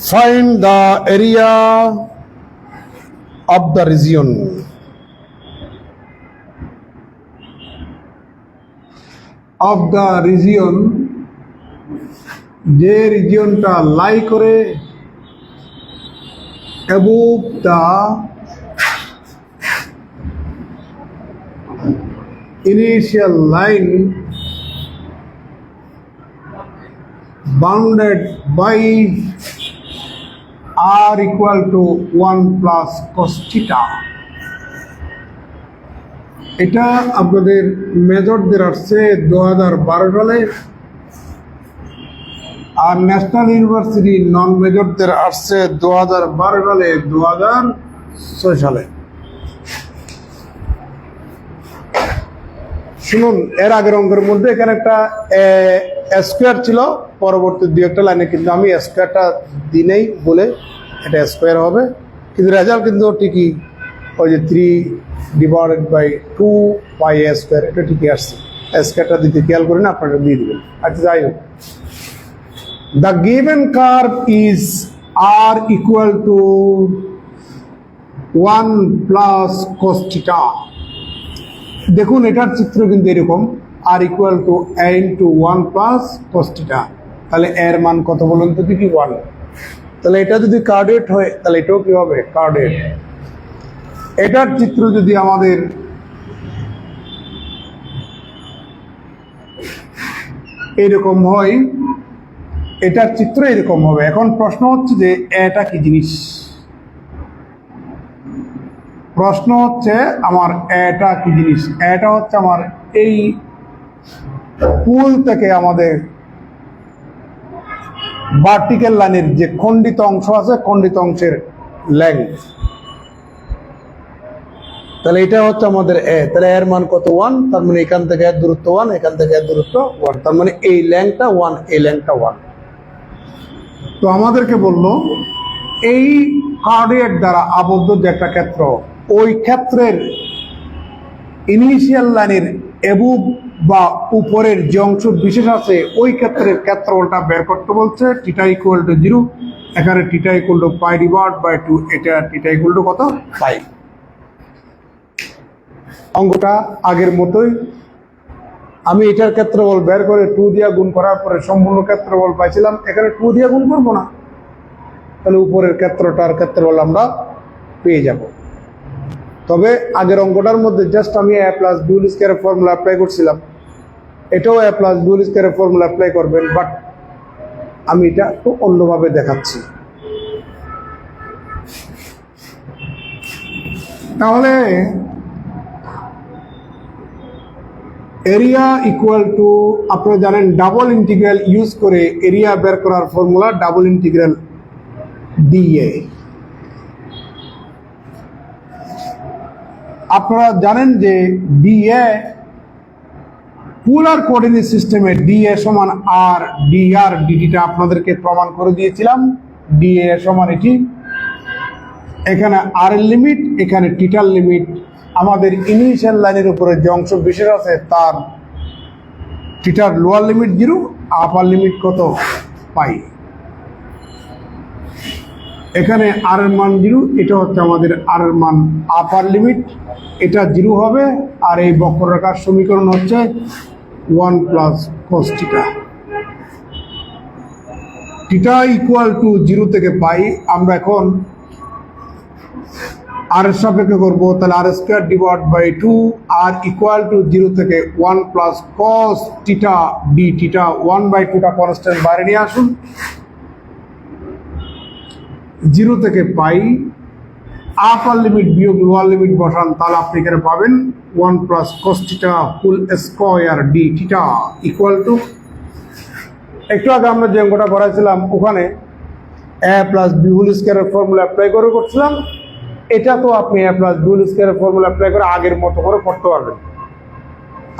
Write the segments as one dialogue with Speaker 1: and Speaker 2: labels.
Speaker 1: Find the area of the region. Of the region, যে রিজিয়নটা লাই করে above the initial line bounded by r equal to 1 plus cos theta. এটা আপনাদের মেজরদের আসছে 2012 সালে, আর national university নন মেজরদের আসছে 2012 সালে 2006 সালে। শুনুন, এর আগের অঙ্কের মধ্যে এখানে একটা স্কোয়ার ছিল, পরবর্তী দুই একটা লাইনে কিন্তু আমি স্কোয়ারটা দিনেই বলে এটা স্কোয়ার হবে, কিন্তু রেজাল্ট কিন্তু ঠিকই ওই যে 3/2 পাই a স্কোয়ার, এটা ঠিকই আসছে। স্কোয়ারটা দিতে খেয়াল করে না, আপনারা দিয়ে দেবেন। আচ্ছা, যাই হোক, the given curve is r equal to 1 plus cos theta। দেখুন, এটার চিত্র কিন্তু এরকম, r equal to a into 1 plus cos theta। তাহলে এর মান কত বলুন তো দেখি? 1। তাহলে এটা যদি কার্ডেট হয় তাহলে এটাও কি হবে? কার্ডেট। এটার চিত্র যদি আমাদের এরকম হয়, এটার চিত্র এরকম হবে। এখন প্রশ্ন হচ্ছে যে এটা কি জিনিস? প্রশ্ন হচ্ছে আমার এটা কি জিনিস? এটা হচ্ছে আমার এই পুল থেকে আমাদের ভার্টিক্যাল লাইনের যে খণ্ডিত অংশ আছে, খণ্ডিত অংশের লেংথ। তাহলে এটা হচ্ছে আমাদের এ। তাহলে এর মান কত? 1। তার মানে এখান থেকে এর দূরত্ব 1, এখান থেকে এর দূরত্ব 1। তার মানে এই লেংথটা 1, এই লেংথটা 1। তো আমাদেরকে বললো এই কার্ডের দ্বারা আবদ্ধ যে একটা ক্ষেত্র, ওই ক্ষেত্রের ইনিশিয়াল লাইনের এবুব বা উপরের যে অংশ বিশেষ আছে, ওই ক্ষেত্রের ক্ষেত্রফলটা বের করতে বলছে। থিটা ইকুয়াল টু 0, এখানে থিটা ইকুয়াল টু π/2, এটা থিটা ইকুয়াল টু কত? পাই। অঙ্কটা আগের মতোই, আমি এটার ক্ষেত্রফল বের করে 2 দিয়ে গুণ করার পরে সম্পূর্ণ ক্ষেত্রফল পাইছিলাম। এখানে 2 দিয়ে গুণ করবো না, তাহলে উপরের ক্ষেত্রটার ক্ষেত্রফল আমরা পেয়ে যাব। তবে আগের অঙ্কটার মধ্যে জাস্ট আমি a প্লাস b হোল স্কয়ারের ফর্মুলা অ্যাপ্লাই করছিলাম, এটাও a প্লাস b হোল স্কয়ারের ফর্মুলা অ্যাপ্লাই করবেন, বাট আমি এটা একটু অন্যভাবে দেখাচ্ছি। তাহলে এরিয়া ইকুয়াল টু, আপনারা জানেন ডাবল ইন্টিগ্রাল ইউজ করে এরিয়া বের করার ফর্মুলা ডাবল ইন্টিগ্রাল dA। আপনারা জানেন যে dA পোলার কোঅর্ডিনেট সিস্টেমে dA সমান r dr dtটা আপনাদেরকে প্রমাণ করে দিয়েছিলাম। dA সমান এটি, এখানে r এর লিমিট, এখানে থিটার লিমিট। আমাদের ইনিশিয়াল লাইনের উপরে যে অংশ বিশেষ আছে তার থিটার লোয়ার লিমিট 0, আপার লিমিট কত? পাই। এখানে r এর মান 0, এটা হচ্ছে আমাদের r এর মান আপার লিমিট, এটা 0 হবে। আর এই বক্ররেখার সমীকরণ হচ্ছে 1 plus cos theta. Theta equal to 0 থেকে পাই। আমরা এখন r এর সাপেক্ষে করবো, তাহলে r²/2, r ইকুয়াল টু 0 থেকে 1 plus cos theta d theta. 1/2টা কনস্ট্যান্ট বাইরে নিয়ে আসুন, 0 থেকে পাই। আপার লিমিট বিয়োগ লোয়ার লিমিট বসান, তাহলে আপনি এখানে পাবেন 1 plus cos theta whole square d theta equal to, একটু আগে আমরা যে অঙ্কটা করাইছিলাম ওখানে a প্লাস b হোল স্কয়ারের ফর্মুলা অ্যাপ্লাই করে করছিলাম। এটা তো আপনি a প্লাস b হোল স্কয়ারের ফর্মুলা অ্যাপ্লাই করে আগের মতো করে করতে পারবেন।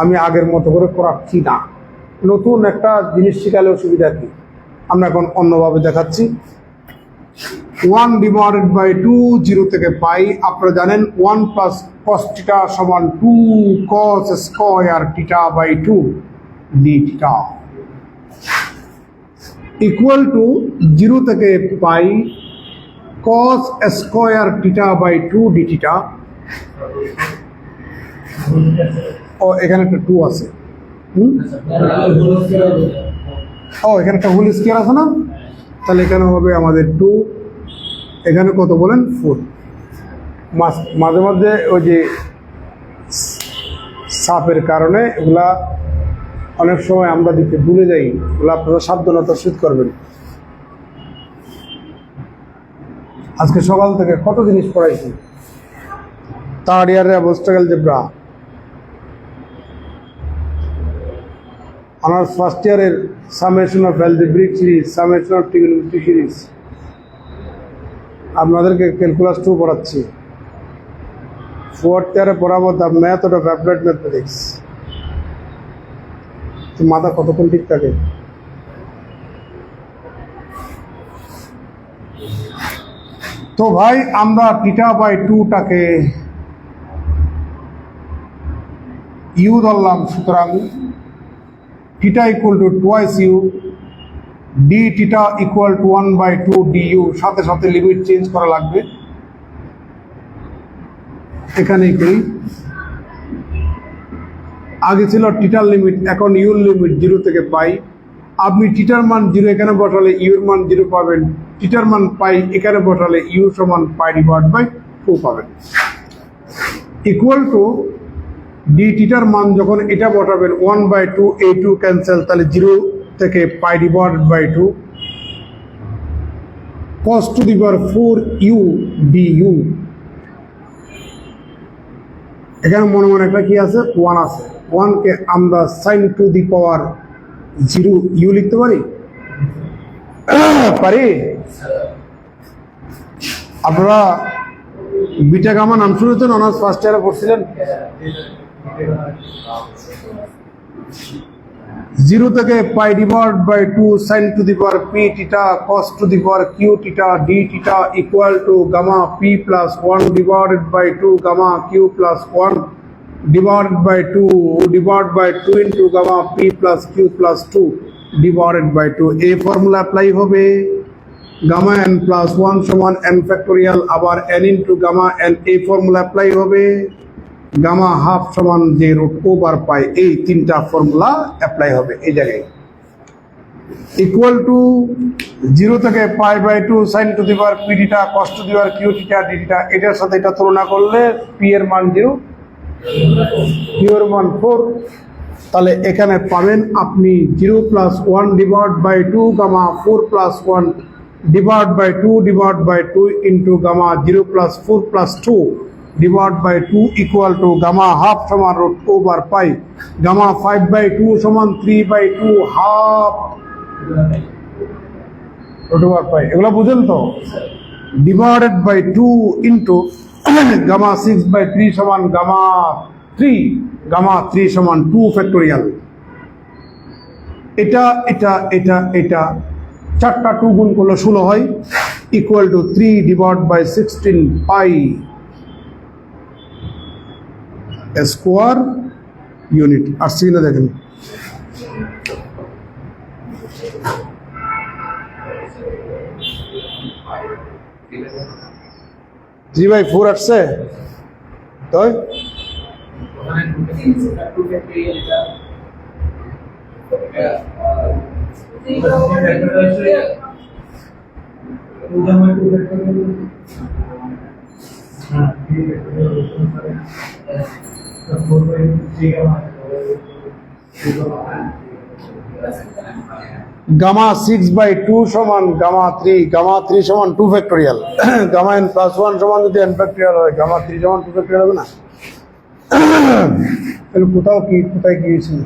Speaker 1: আমি আগের মতো করে করাচ্ছি না, নতুন একটা জিনিস শিখালেও সুবিধা কি, আমরা এখন অন্যভাবে দেখাচ্ছি। 1/2, 0 থেকে পাই। আপনারা জানেন 1 প্লাস cos থিটা সমান 2 cos স্কয়ার থিটা/2 d থিটা। ইকুয়াল টু 0 থেকে pi cos square theta by 2 D theta. ও এখানে একটা 2 আছে, ও এখানে একটা হোল স্কয়ার আছে না, তাহলে এখানে হবে আমাদের 2, এখানে কত বলেন 4। মাঝে মাঝে ওই যে সাপের কারণে এগুলা অনেক সময় আমরা দিতে ভুলে যাই, এগুলো আপনারা সাবধানতার সহিত করবেন। আজকে সকাল থেকে কত জিনিস পড়াইছি, থার্ড ইয়ারের অবস্ট্রাকল অ্যালজেব্রা, অনার্স ফার্স্ট ইয়ারের summation of algebraic series, summation of trigonometry series, আপনাদেরকে ক্যালকুলাস 2 পড়াচ্ছি। ফোর্থ ইয়ারে পড়াবো the method of applied mathematics. তো মাথা কতক্ষণ ঠিক থাকে? তো ভাই আমরা থিটা বাই 2টাকে ইউ ধরলাম, সুতরাং theta equal to twice u, d theta equal to 1/2 d u. সাথে সাথে লিমিট চেঞ্জ করা লাগবে, এখানেই করি। আগে ছিল থিটার লিমিট, এখন ইউর লিমিট 0 থেকে পাই। আপনি থিটার মান 0 এখানে বসালে ইউর মান 0 পাবেন, থিটার মান পাই এখানে বসালে ইউ সমান পাই ডিভাইড বাই 2 পাবেন। ইকুয়াল টু ডি থিটার মান যখন এটা বসাবেন 1/2, এই 2 ক্যান্সেল, তাহলে 0 থেকে pi divide by 2 cos to the power 4 u d u. এখানে মনে মনে একটা কি আছে, 1 আছে, 1কে আমরা sine to the power 0 u লিখতে পারি, পারি? আপনারা বিটা গামা নাম শুনেছেন, অনার্স ফার্স্ট ইয়ারে পড়ছিলেন। 0 থেকে pi divide by 2 sine to the power p theta cos to the power q theta d theta equal to gamma p plus 1 divided by 2 gamma q plus 1 divided by 2 divided by 2 into gamma p plus q plus 2 divided by 2। এই formula apply হবে, gamma n plus 1 সমান n factorial, আবার n into gamma n, এই formula apply হবে, gamma half সমান যে root over পাই, এই 3টা ফর্মুলা অ্যাপ্লাই হবে এই জায়গায়। ইকুয়াল টু 0 থেকে pi by 2 sine to the power p theta cos to the power q theta d theta, এটার সাথে এটা তুলনা করলে পি এর মান 0, কিউর মান 4, তাহলে এখানে পাবেন আপনি 0 plus 1 divide by 2 gamma 4 plus 1 divide by 2 divide by 2 into gamma 0 plus 4 plus 2 divide by 2 equal to gamma half সমান রুট ওভার পাই, গামা 5/2 সমান 3/2 হাফ রুট ওভার পাই। এগুলো বুঝেন তো? ডিভাইডেড বাই 2 ইন্টু গামা 6/3 সমান গামা 3, গামা 3 সমান 2 factorial. এটা এটা এটা এটা 4টা 2 গুণ করলে 16 হয়, equal to 3 divide by 16 pi square unit. আর সিগনা দেখেন, জি ভাই 4 আসছে তো গামা 6/2 সমান গামা 3, গামা 3 সমান 2 ফ্যাক্টোরিয়াল, গামা n প্লাস 1 সমান যদি n ফ্যাক্টোরিয়াল হয়, গামা 3 সমান 2 ফ্যাক্টোরিয়াল হবে না? তাহলে কোথায় গিয়েছিল?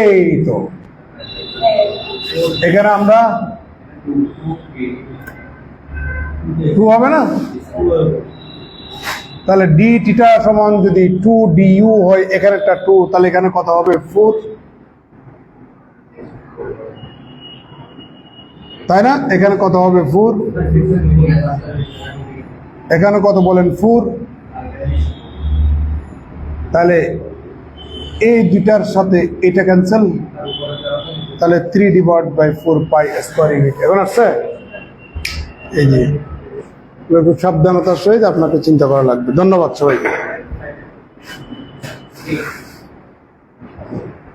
Speaker 1: এই তো এখানে আমরা 2 হবে না, তাহলে ডি থিটা সমান যদি 2 ডিইউ হয়, এখানে একটা 2, তাহলে এখানে কত হবে 4, তাই না? এখানে কত হবে 4, এখানে কত বলেন 4, তাহলে এই দুইটার সাথে এটা ক্যান্সেল, তাহলে 3/4 পাই স্কোয়ার ইউনিট এখন আসছে। এই যে একটু সাবধানতার সহিত আপনাকে চিন্তা করা লাগবে। ধন্যবাদ সবাইকে।